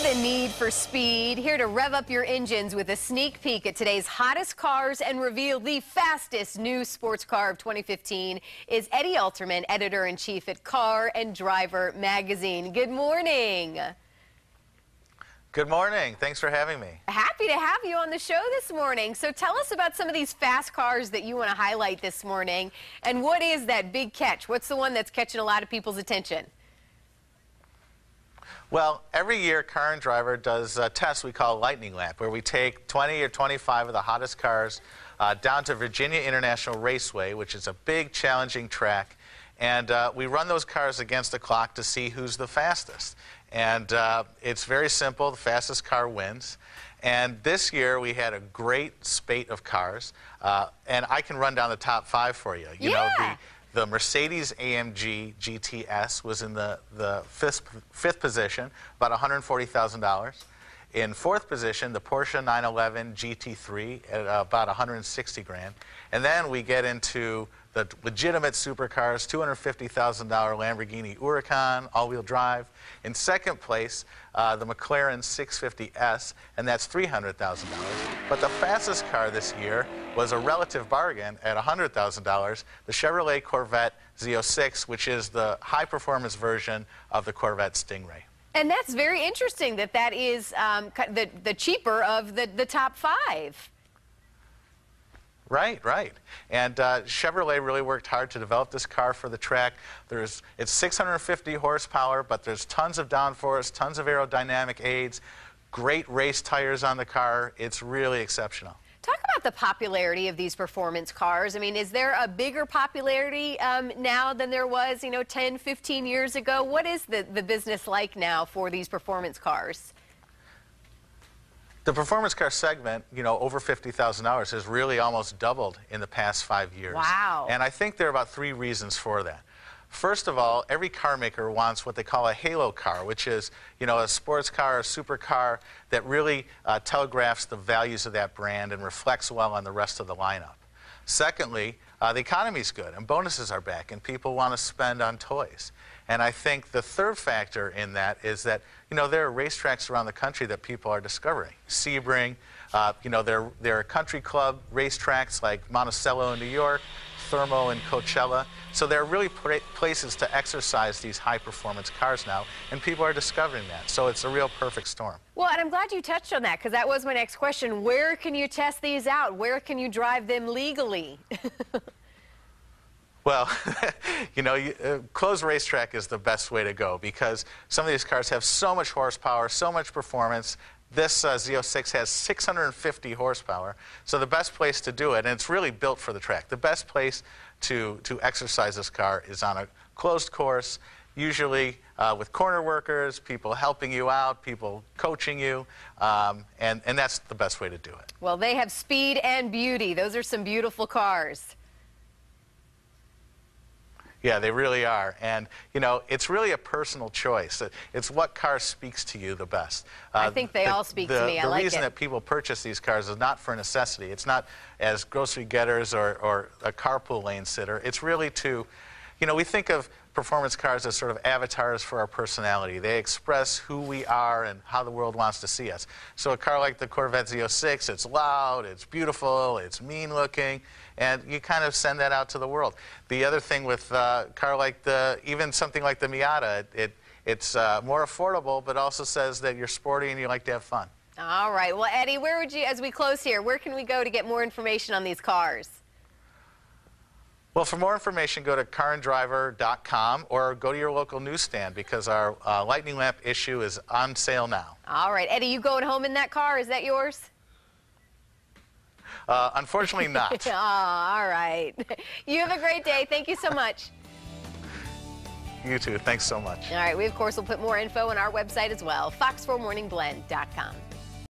the need for speed. Here to rev up your engines with a sneak peek at today's hottest cars and reveal the fastest new sports car of 2015 is Eddie Alterman, editor-in-chief at Car and Driver magazine. Good morning. Good morning. Thanks for having me. Happy to have you on the show this morning. So tell us about some of these fast cars that you want to highlight this morning. And what is that big catch? What's the one that's catching a lot of people's attention? Well, every year Car and Driver does a test we call Lightning Lap, where we take 20 or 25 of the hottest cars down to Virginia International Raceway, which is a big, challenging track. And we run those cars against the clock to see who's the fastest. And it's very simple. The fastest car wins. And this year we had a great spate of cars. And I can run down the top 5 for you. You know, the Mercedes-AMG GTS was in the fifth position, about $140,000. In 4th position, the Porsche 911 GT3 at about $160,000. And then we get into the legitimate supercars, $250,000 Lamborghini Huracan, all-wheel drive. In 2nd place, the McLaren 650S, and that's $300,000. But the fastest car this year was a relative bargain at $100,000, the Chevrolet Corvette Z06, which is the high-performance version of the Corvette Stingray. And that's very interesting that that is the cheaper of the top 5. Right, right. And Chevrolet really worked hard to develop this car for the track. It's 650 horsepower, but there's tons of downforce, tons of aerodynamic aids, great race tires on the car. It's really exceptional. Talk about the popularity of these performance cars. I mean, is there a bigger popularity now than there was, 10, 15 years ago? What is the business like now for these performance cars? The performance car segment, over $50,000 has really almost doubled in the past 5 years. Wow. And I think there are about 3 reasons for that. First of all, every car maker wants what they call a halo car, which is, a sports car, a supercar that really telegraphs the values of that brand and reflects well on the rest of the lineup. Secondly, the economy's good and bonuses are back and people want to spend on toys. And I think the third factor in that is that, there are racetracks around the country that people are discovering. Sebring, there are country club racetracks like Monticello in New York, Thermo in Coachella. So there are really places to exercise these high-performance cars now, and people are discovering that. So it's a real perfect storm. Well, and I'm glad you touched on that, because that was my next question. Where can you test these out? Where can you drive them legally? Well, closed racetrack is the best way to go because some of these cars have so much horsepower, so much performance. This Z06 has 650 horsepower, so the best place to do it, and it's really built for the track, the best place to exercise this car is on a closed course, usually with corner workers, people helping you out, people coaching you, and that's the best way to do it. Well, they have speed and beauty. Those are some beautiful cars. Yeah, they really are. And, it's really a personal choice. It's what car speaks to you the best. I think they all speak to me. I like it. The reason that people purchase these cars is not for necessity. It's not as grocery getters or a carpool lane sitter. It's really to, we think of performance cars as sort of avatars for our personality. They express who we are and how the world wants to see us. So a car like the Corvette Z06, it's loud, it's beautiful, it's mean-looking, and you kind of send that out to the world. The other thing with a car like even something like the Miata, it's more affordable, but also says that you're sporty and you like to have fun. All right. Well, Eddie, where would you, as we close here, where can we go to get more information on these cars? Well, for more information, go to caranddriver.com or go to your local newsstand because our Lightning Lap issue is on sale now. All right. Eddie, you going home in that car? Is that yours? Unfortunately not. Oh, all right. You have a great day. Thank you so much. You too. Thanks so much. All right. We, of course, will put more info on our website as well, fox4morningblend.com.